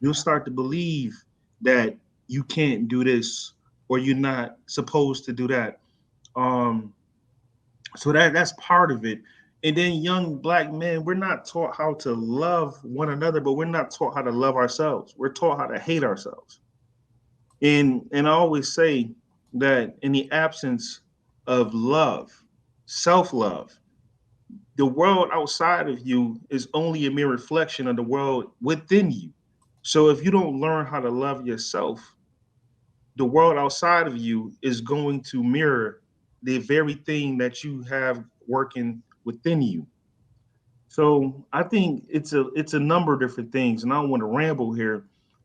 You'll start to believe that you can't do this or you're not supposed to do that. Um, so that's part of it. And then young black men, we're not taught how to love one another, but we're not taught how to love ourselves. We're taught how to hate ourselves. And I always say that in the absence of love, self-love, the world outside of you is only a mere reflection of the world within you. So if you don't learn how to love yourself, the world outside of you is going to mirror the very thing that you have working within you. So I think it's a number of different things, and I don't want to ramble here.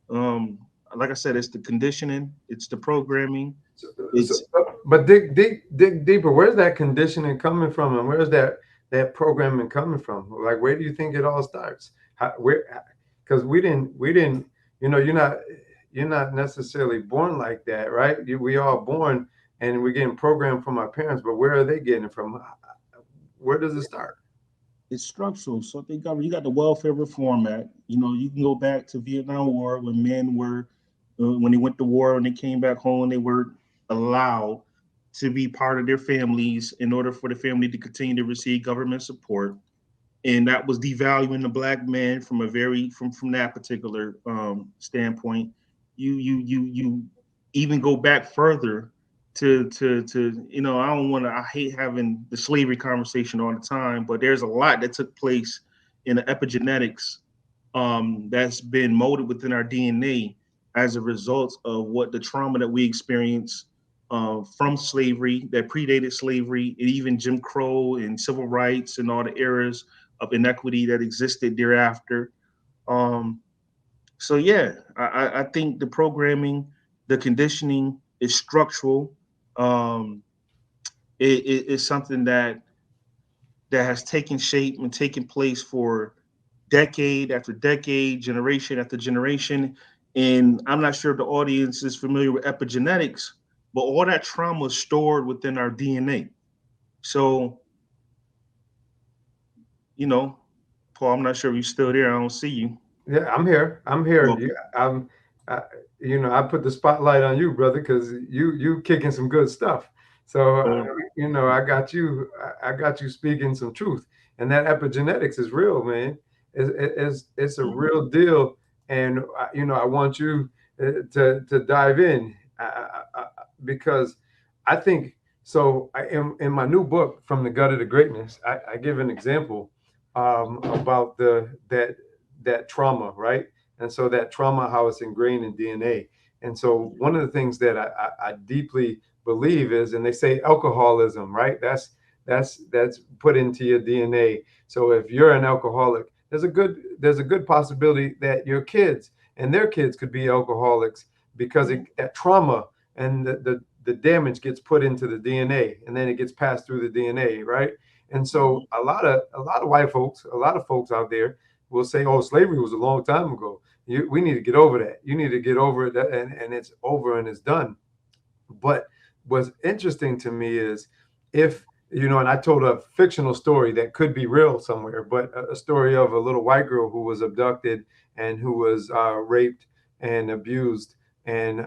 Um, like I said, it's the conditioning, it's the programming, So, so, it's but dig deeper. Where's that conditioning coming from, and where's that programming coming from? Like, where do you think it all starts? How, where? Because we didn't. You know, you're not necessarily born like that, right? We all born, and we're getting programmed from our parents. But where are they getting it from? Where does it start? it's structural. So they got you got the Welfare Reform Act. You know, you can go back to Vietnam War when men were when they went to war and they came back home, they were allowed to be part of their families in order for the family to continue to receive government support. And that was devaluing the black man from a very from that particular standpoint. You even go back further to I don't want to. I hate having the slavery conversation all the time, but there's a lot that took place in the epigenetics that's been molded within our DNA as a result of what the trauma that we experience from slavery that predated slavery and even Jim Crow and civil rights and all the eras of inequity that existed thereafter. Um, so yeah, I think the programming, the conditioning is structural. Um, it's something that has taken shape and taken place for decade after decade, generation after generation. And I'm not sure if the audience is familiar with epigenetics, but all that trauma is stored within our DNA. So, you know, Paul, I'm not sure if you're still there. I don't see you. Yeah, I'm here. I'm here. Okay. I, I put the spotlight on you, brother, because you kicking some good stuff. So, Oh, I got you speaking some truth, and that epigenetics is real, man. It's a mhm. real deal, and I want you to dive in because I think so. In my new book, From the Gutter to Greatness, I give an example about that trauma, right? And so that trauma, how it's ingrained in DNA. And so one of the things that I deeply believe is, and they say alcoholism, right? That's put into your DNA. So if you're an alcoholic, there's a good possibility that your kids and their kids could be alcoholics because that trauma and the damage gets put into the DNA and then it gets passed through the DNA, right? And so Mhm. a lot of white folks, a lot of folks out there will say, "Oh, slavery was a long time ago. We need to get over that. You need to get over it, and it's over and it's done." But what's interesting to me is if and I told a fictional story that could be real somewhere, but a story of a little white girl who was abducted and who was raped and abused and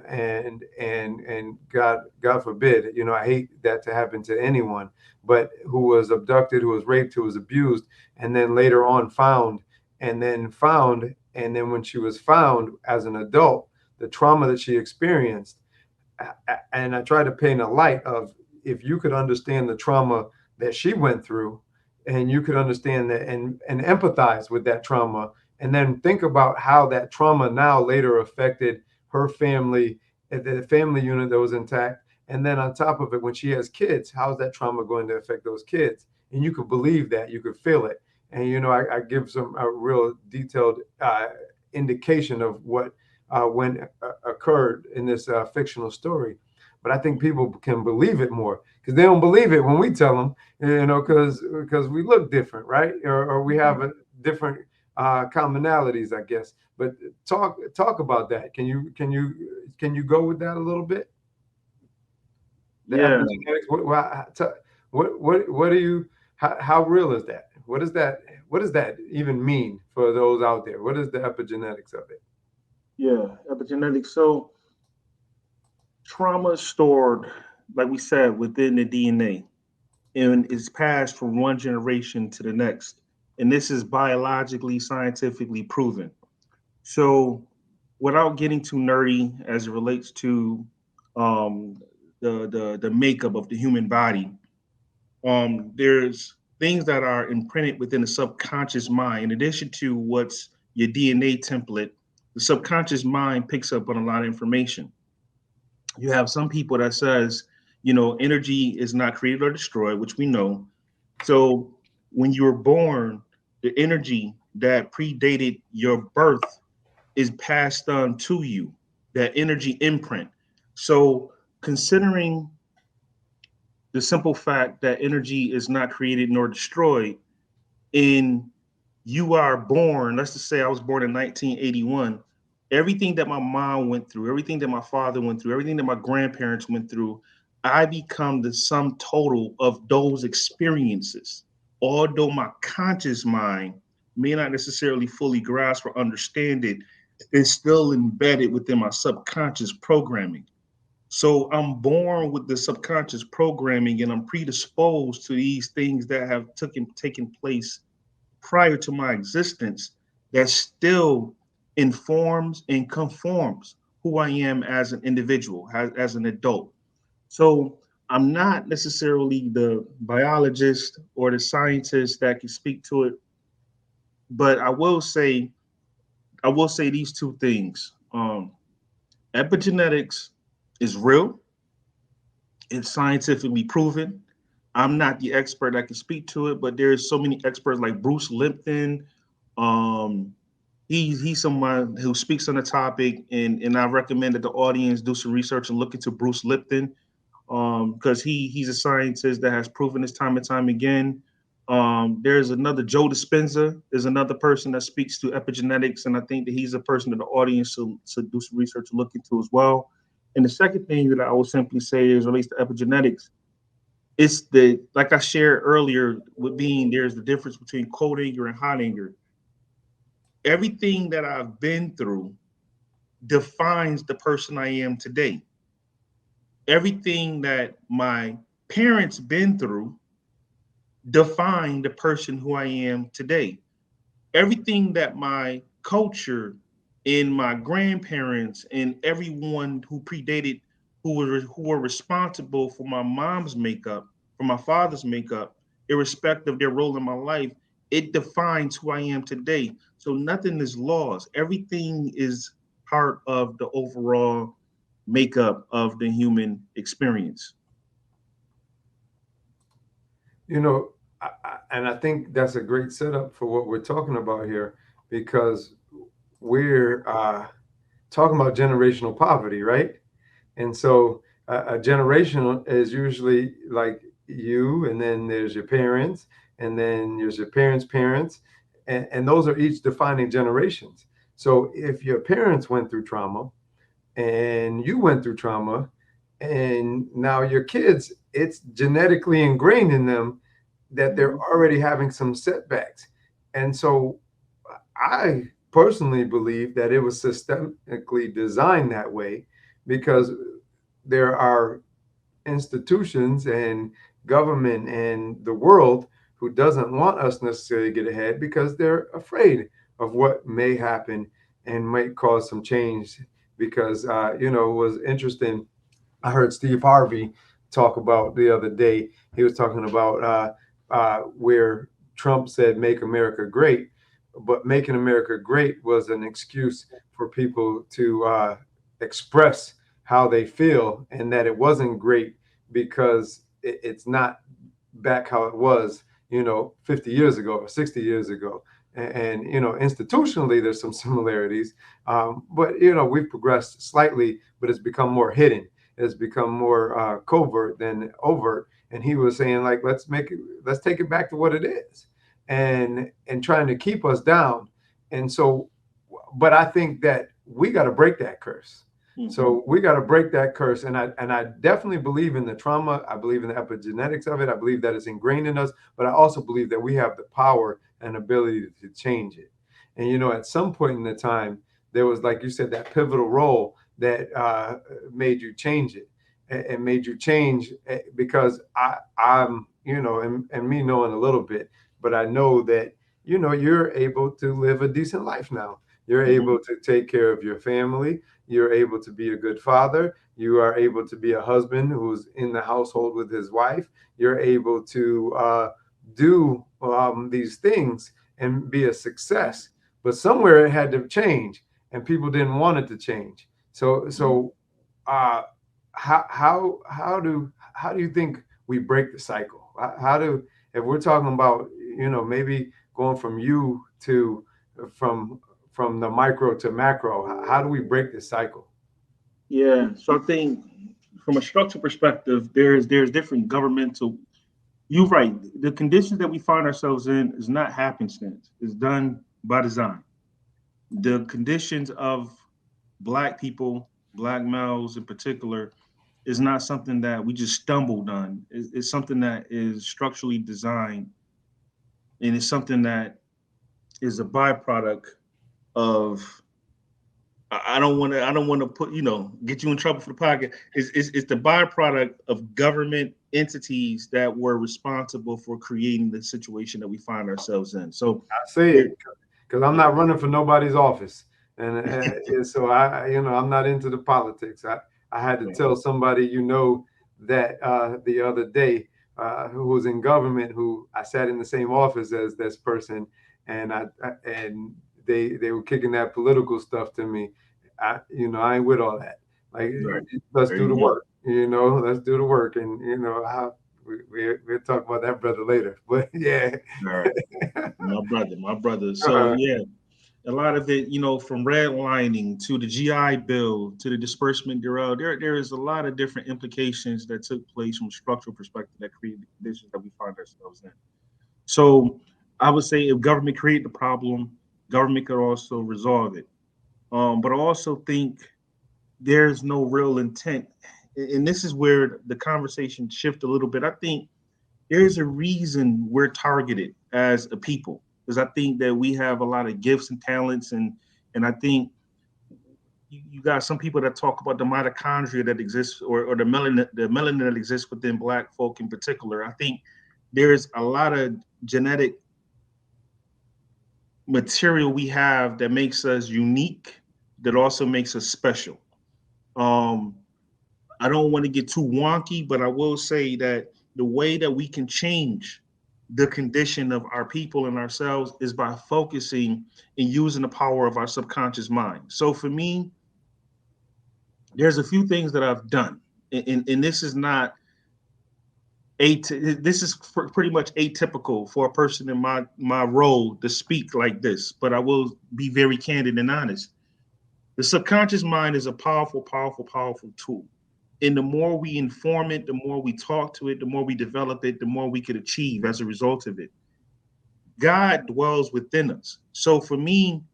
God forbid, I hate that to happen to anyone, but who was abducted, who was raped, who was abused, and then later on found, and then when she was found as an adult, the trauma that she experienced, and I try to paint a light of if you could understand the trauma that she went through, and you could understand that and empathize with that trauma, and then think about how that trauma now later affected her family, the family unit that was intact, and then on top of it, when she has kids, how's that trauma going to affect those kids? And you could believe that, you could feel it, and I give some a real detailed indication of what when occurred in this fictional story. But I think people can believe it more because they don't believe it when we tell them, because we look different, right? Or we have a different commonalities, I guess. But talk about that. Can you go with that a little bit? The Yeah, epigenetics. What do you? How real is that? What does that even mean for those out there? What is the epigenetics of it? Yeah, epigenetics. So trauma is stored, like we said, within the DNA and is passed from one generation to the next. And this is biologically, scientifically proven. So, without getting too nerdy as it relates to um, the makeup of the human body, there's things that are imprinted within the subconscious mind. In addition to what's your DNA template, the subconscious mind picks up on a lot of information. You have some people that says, energy is not created or destroyed, which we know. So when you were born, the energy that predated your birth is passed on to you, that energy imprint. So considering the simple fact that energy is not created nor destroyed, in you are born, let's just say I was born in 1981, everything that my mom went through, everything that my father went through, everything that my grandparents went through, I become the sum total of those experiences. Although my conscious mind may not necessarily fully grasp or understand it, it's still embedded within my subconscious programming. So I'm born with the subconscious programming and I'm predisposed to these things that have taken place prior to my existence that still informs and conforms who I am as an individual, as an adult. So I'm not necessarily the biologist or the scientist that can speak to it, but I will say these two things. Epigenetics is real. It's scientifically proven. I'm not the expert that can speak to it, but there's so many experts like Bruce Lipton. Um, he's someone who speaks on the topic, and I recommend that the audience do some research and look into Bruce Lipton because he's a scientist that has proven this time and time again. There's another Joe Dispenza is another person that speaks to epigenetics, and I think that he's a person that the audience should do some research and look into as well. And the second thing that I would simply say is relates to epigenetics. It's the like I shared earlier with being there's the difference between cold anger and hot anger. Everything that I've been through defines the person I am today. Everything that my parents been through define the person who I am today. Everything that my culture and my grandparents and everyone who predated who were responsible for my mom's makeup, for my father's makeup, irrespective of their role in my life, it defines who I am today. So nothing is lost. Everything is part of the overall makeup of the human experience. You know, and I think that's a great setup for what we're talking about here, because we're talking about generational poverty, right? And so a generation is usually like you, and then there's your parents, and then there's your parents' parents, and those are each defining generations. So if your parents went through trauma and you went through trauma, and now your kids, it's genetically ingrained in them that they're Mhm. already having some setbacks. And so I personally believe that it was systemically designed that way, because there are institutions and government and the world who doesn't want us necessarily to get ahead, because they're afraid of what may happen and might cause some change. Because it was interesting. I heard Steve Harvey talk about the other day. He was talking about where Trump said "Make America Great," but making America great was an excuse for people to express how they feel, and that it wasn't great because it's not back how it was, 50 years ago or 60 years ago. And institutionally, there's some similarities, but we've progressed slightly, but it's become more hidden. It's become more covert than overt. And he was saying, like, let's take it back to what it is, and trying to keep us down. And so, but I think that we got to break that curse. Mhm. So we got to break that curse. And I definitely believe in the trauma. I believe in the epigenetics of it. I believe that it's ingrained in us, but I also believe that we have the power and ability to change it. And at some point in the time, there was, like you said, that pivotal role that made you change it, and made you change, because I'm, and me knowing a little bit, but I know that, you're able to live a decent life now. You're Mhm. able to take care of your family. You're able to be a good father. You are able to be a husband who's in the household with his wife. You're able to do these things and be a success. But somewhere it had to change, and people didn't want it to change. Mhm. So uh, how do you think we break the cycle? How do, if we're talking about, maybe going from you to, from from the micro to macro, how do we break this cycle? Yeah. So I think from a structural perspective, there's different governmental. You're right. The conditions that we find ourselves in is not happenstance. It's done by design. The conditions of black people, black males in particular, is not something that we just stumbled on. It's something that is structurally designed, and it's something that is a byproduct of. I don't want to put get you in trouble for the podcast. It's the byproduct of government entities that were responsible for creating the situation that we find ourselves in. So I say there, it because I'm not running for nobody's office, and so I'm not into the politics. I had to yeah, tell somebody, that the other day, who was in government, who I sat in the same office as this person, and and they were kicking that political stuff to me. I ain't with all that. Like, right. let's There do you the go. work. Let's do the work, and how we'll talk about that brother later. But yeah. All right. My brother. So Uh, yeah, a lot of it, from redlining to the GI Bill to the disbursement bureau, there is a lot of different implications that took place from a structural perspective that created the conditions that we find ourselves in. So I would say if government created the problem, government could also resolve it. But I also think there's no real intent, and this is where the conversation shifts a little bit. I think there's a reason we're targeted as a people, because I think that we have a lot of gifts and talents, and I think you got some people that talk about the mitochondria that exists, or the melanin that exists within black folk in particular. I think there's a lot of genetic material we have that makes us unique, that also makes us special. Um, I don't want to get too wonky, but I will say that the way that we can change the condition of our people and ourselves is by focusing and using the power of our subconscious mind. So for me, there's a few things that I've done, and this is not this is pretty much atypical for a person in my role to speak like this, but I will be very candid and honest. The subconscious mind is a powerful, powerful, powerful tool. And the more we inform it, the more we talk to it, the more we develop it, the more we could achieve as a result of it. God dwells within us. So for me,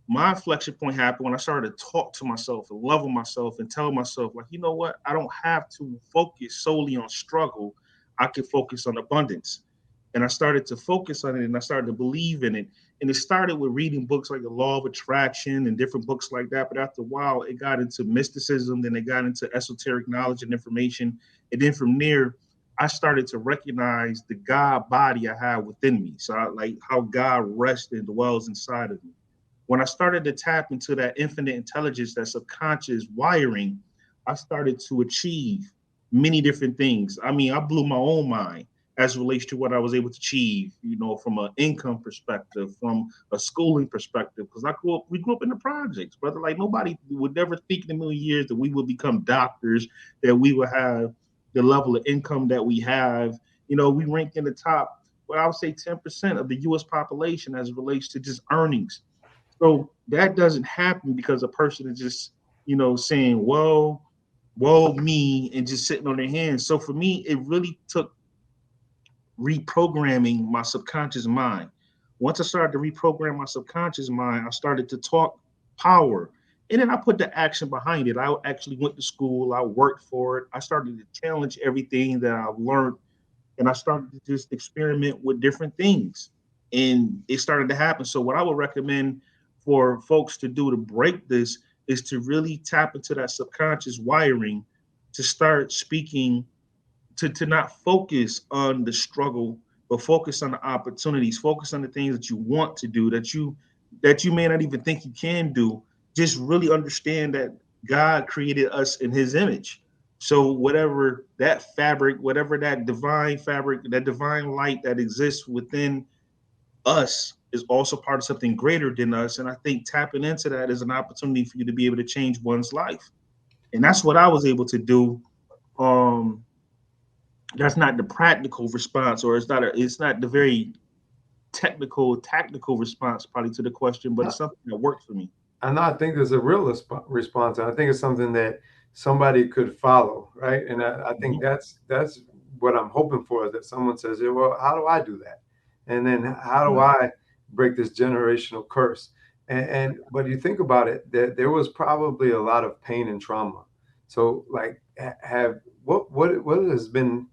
my inflection point happened when I started to talk to myself and love myself and tell myself, like, you know what? I don't have to focus solely on struggle. I can focus on abundance. And I started to focus on it, and I started to believe in it. And it started with reading books like The Law of Attraction and different books like that. But after a while, it got into mysticism, then it got into esoteric knowledge and information. And then from there, I started to recognize the God body I have within me. So I like how God rests and dwells inside of me. When I started to tap into that infinite intelligence, that subconscious wiring, I started to achieve many different things. I mean, I blew my own mind as it relates to what I was able to achieve, from an income perspective, from a schooling perspective, because we grew up in the projects, brother. Like nobody would never think in a million years that we would become doctors, that we would have the level of income that we have. We rank in the top, well, I would say 10% of the US population as it relates to just earnings. So that doesn't happen because a person is just, saying, woe me, and just sitting on their hands. So for me, it really took reprogramming my subconscious mind. Once I started to reprogram my subconscious mind, I started to talk power. And then I put the action behind it. I actually went to school, I worked for it. I started to challenge everything that I've learned, and I started to just experiment with different things. And it started to happen. So what I would recommend for folks to do to break this is to really tap into that subconscious wiring, to start speaking, to not focus on the struggle, but focus on the opportunities, focus on the things that you want to do, that you may not even think you can do. Just really understand that God created us in his image. So whatever that fabric, whatever that divine fabric, that divine light that exists within us is also part of something greater than us. And I think tapping into that is an opportunity for you to be able to change one's life. And that's what I was able to do. Um, that's not the practical response, or it's not the very technical, tactical response probably to the question, but it's something that worked for me. And I think there's a real response. And I think it's something that somebody could follow, right? And I think Mhm. that's what I'm hoping for, is that someone says, yeah, well, how do I do that? And then how do Right. I break this generational curse? And but you think about it, that there was probably a lot of pain and trauma. So like, have what has been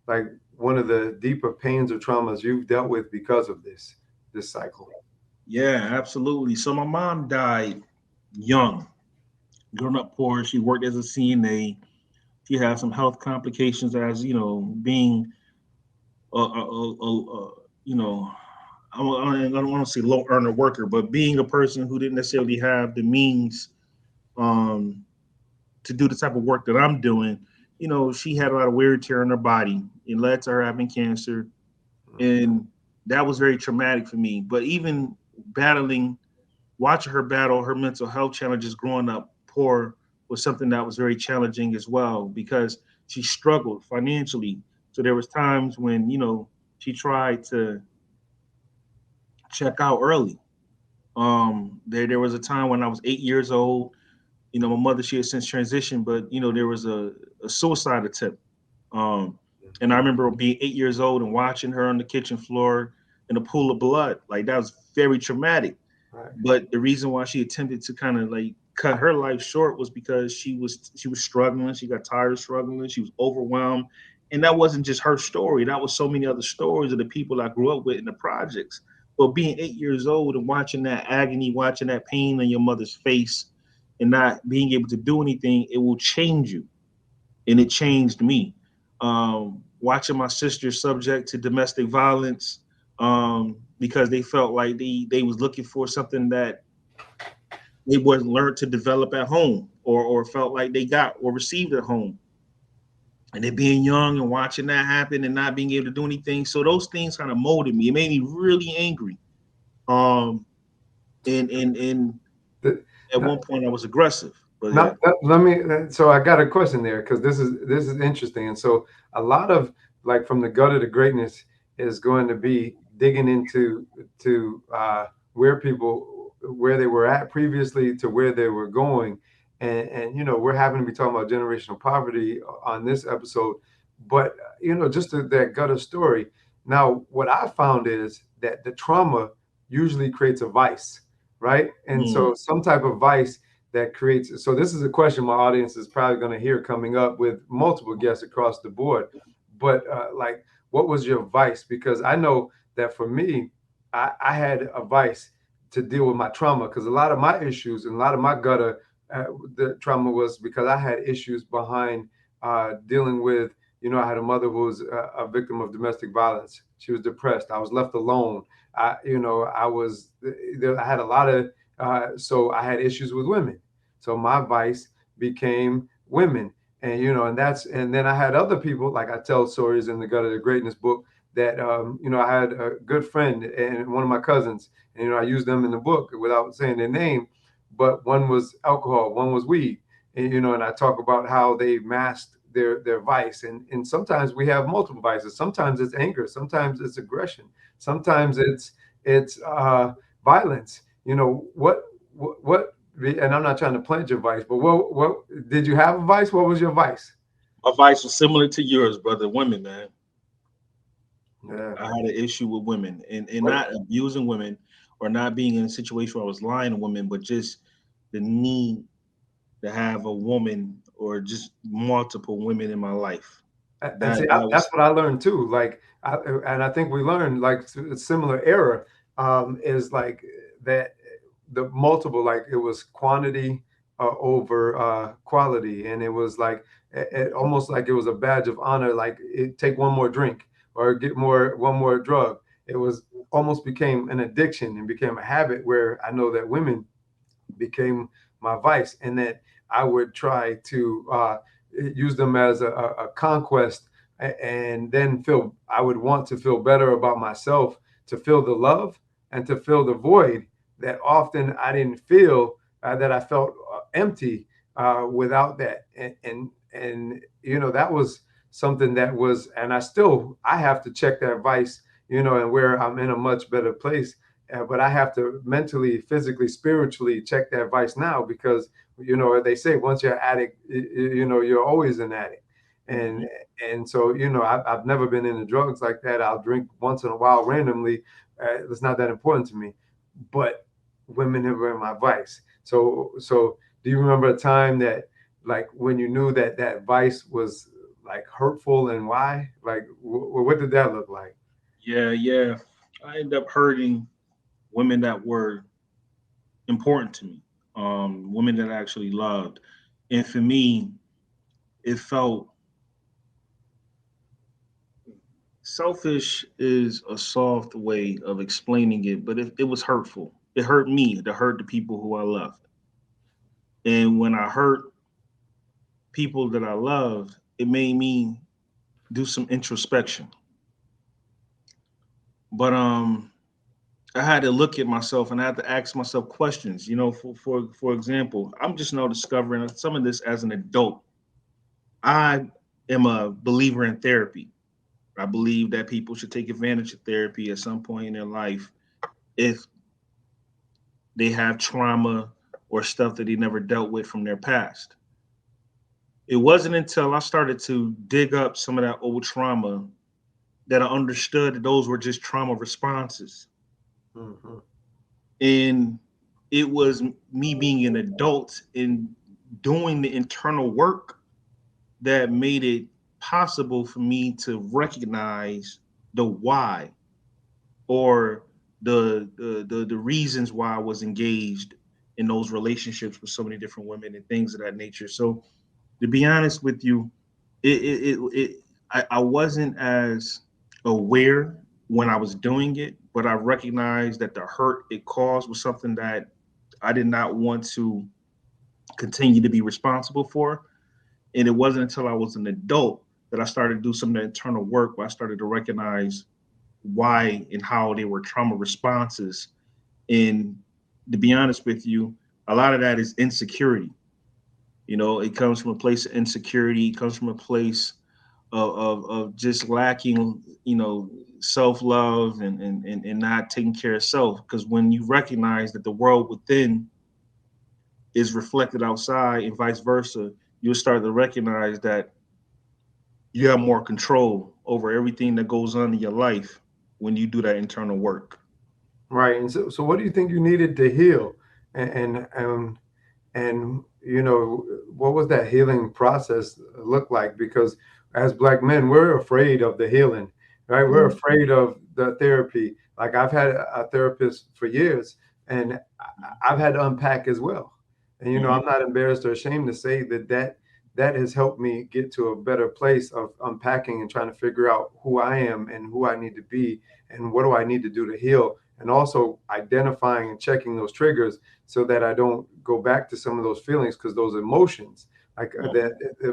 like one of the deeper pains or traumas you've dealt with because of this cycle? Yeah, absolutely. So my mom died young, growing up poor. She worked as a CNA. She had some health complications as being a you know I don't want to say low earner worker, but being a person who didn't necessarily have the means um, to do the type of work that I'm doing. She had a lot of wear and tear in her body. It led to her having cancer, and that was very traumatic for me. But even battling, watching her battle her mental health challenges growing up poor was something that was very challenging as well, because she struggled financially. So there was times when she tried to check out early. There was a time when I was 8 years old. My mother, she had since transitioned, but there was a suicide attempt. Um, and I remember being 8 years old and watching her on the kitchen floor in a pool of blood. Like, that was very traumatic. Right. But the reason why she attempted to kind of like cut her life short was because she was struggling. She got tired of struggling. She was overwhelmed. And that wasn't just her story. That was so many other stories of the people I grew up with in the projects. But being 8 years old and watching that agony, watching that pain in your mother's face, and not being able to do anything, it will change you. And it changed me. Watching my sister subject to domestic violence, because they felt like they was looking for something that they wasn't learned to develop at home, or felt like they got or received at home. And then being young and watching that happen and not being able to do anything. So those things kind of molded me. It made me really angry. Um, and The- at one point I was aggressive. But yeah. Not, let me. So I got a question there, because this is interesting, and so a lot of, like, from the gutter to greatness is going to be digging into to where they were at previously to where they were going, and we're having to be talking about generational poverty on this episode, but just that gutter story. Now, what I found is that the trauma usually creates a vice, right? And Mm, so some type of vice that creates. So this is a question my audience is probably going to hear coming up with multiple guests across the board. But like, what was your vice? Because I know that for me, I had a vice to deal with my trauma, because a lot of my issues and a lot of my gutter, the trauma was because I had issues behind dealing with. I had a mother who was a victim of domestic violence. She was depressed. I was left alone. I was. I had a lot of. So I had issues with women. So my vice became women. And and then I had other people, like I tell stories in the Gut of the Greatness book, that I had a good friend and one of my cousins, and I used them in the book without saying their name, but one was alcohol, one was weed, and and I talk about how they masked their vice, and sometimes we have multiple vices. Sometimes it's anger, sometimes it's aggression, sometimes it's violence. What and I'm not trying to plant your vice, but what did you have a vice? What was your vice? my vice was similar to yours, brother. Women, man. Yeah. I had an issue with women, and not abusing women or not being in a situation where I was lying to women, but just the need to have a woman or just multiple women in my life. And That see, that that's was what I learned too. Like, and I think we learned like a similar error, is like that. the multiple, like it was quantity over quality, and it was like almost like it was a badge of honor, like take one more drink or get one more drug. It was almost became an addiction and became a habit where I know that women became my vice, and that I would try to use them as a conquest, and then feel I would want to feel better about myself, to feel the love and to fill the void that often I didn't feel, that I felt empty without that, and that was something that was, and I have to check that vice, and where I'm in a much better place, but I have to mentally, physically, spiritually check that vice now, because they say once you're an addict, you're always an addict, and Mhm. and so I've never been into drugs like that. I'll drink once in a while randomly. It's not that important to me, but women have been my vice. So do you remember a time that, like, when you knew that that vice was like hurtful, and why? Like, what did that look like? Yeah, yeah. I ended up hurting women that were important to me, women that I actually loved. And for me, it felt selfish is a soft way of explaining it, but it was hurtful. It hurt me to hurt the people who I loved. And when I hurt people that I loved, it made me do some introspection. But I had to look at myself and I had to ask myself questions. For example, I'm just now discovering some of this as an adult. I am a believer in therapy. I believe that people should take advantage of therapy at some point in their life if they have trauma or stuff that they never dealt with from their past. It wasn't until I started to dig up some of that old trauma that I understood that those were just trauma responses. Hmm. And it was me being an adult and doing the internal work that made it possible for me to recognize the why, or the reasons why I was engaged in those relationships with so many different women and things of that nature. So to be honest with you, I wasn't as aware when I was doing it, but I recognized that the hurt it caused was something that I did not want to continue to be responsible for. And it wasn't until I was an adult that I started to do some of the internal work where I started to recognize why and how they were trauma responses. And to be honest with you, a lot of that is insecurity. It comes from a place of insecurity. It comes from a place of just lacking, self love and not taking care of self. Because when you recognize that the world within is reflected outside and vice versa, you'll start to recognize that you have more control over everything that goes on in your life when you do that internal work. Right. And so what do you think you needed to heal? And what was that healing process look like? Because as Black men, we're afraid of the healing, right? We're Mhm. afraid of the therapy. Like, I've had a therapist for years, and I've had to unpack as well. And Mhm. I'm not embarrassed or ashamed to say that has helped me get to a better place of unpacking and trying to figure out who I am and who I need to be and what do I need to do to heal, and also identifying and checking those triggers so that I don't go back to some of those feelings, because those emotions, like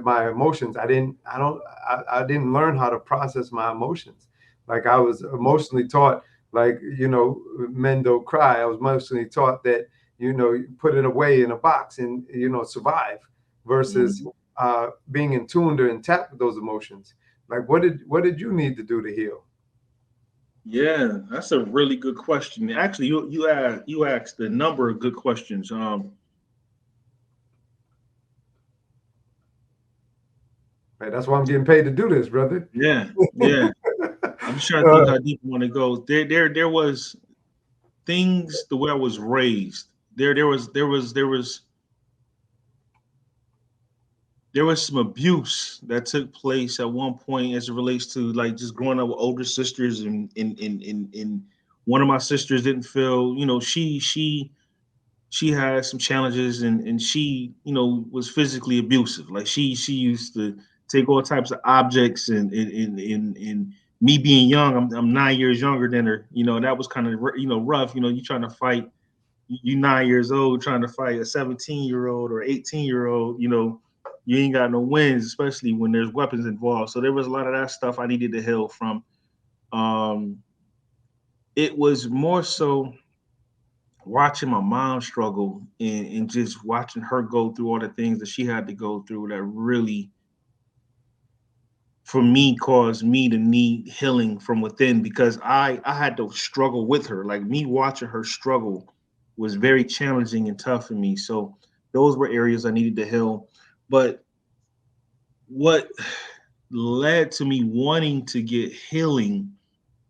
my emotions, I didn't learn how to process my emotions. Like, I was emotionally taught, like, men don't cry. I was emotionally taught that, you put it away in a box and, survive, versus Mhm. being in tune to and tap with those emotions. Like, what did you need to do to heal? Yeah, that's a really good question. Actually, you asked a number of good questions. Right, that's why I'm getting paid to do this, brother. Yeah, yeah. I'm just trying to think Uh, how deep I want to go. There was things the way I was raised. There was some abuse that took place at one point as it relates to like just growing up with older sisters, and one of my sisters didn't feel, she she had some challenges, and she, was physically abusive. Like she used to take all types of objects, and me being young, I'm 9 years younger than her. That was kind of rough. You trying to fight, you 9 years old trying to fight a 17-year-old or 18-year-old. You ain't got no wins, especially when there's weapons involved. So there was a lot of that stuff I needed to heal from. Um, it was more so watching my mom struggle, and just watching her go through all the things that she had to go through that really, for me, caused me to need healing from within, because I had to struggle with her. Like, me watching her struggle was very challenging and tough for me. So those were areas I needed to heal. But what led to me wanting to get healing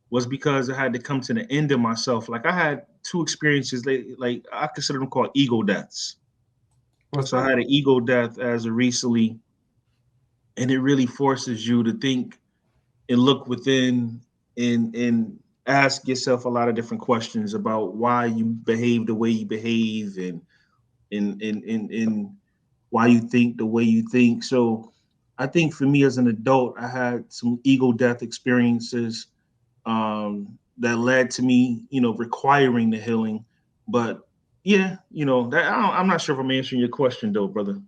was because I had to come to the end of myself. Like, I had two experiences, like I consider them called ego deaths. What's So I that? had an ego death as of recently, and it really forces you to think and look within, and ask yourself a lot of different questions about why you behave the way you behave, and why you think the way you think. So I think for me as an adult, I had some ego death experiences, that led to me, requiring the healing. But yeah, that I'm not sure if I'm answering your question though, brother.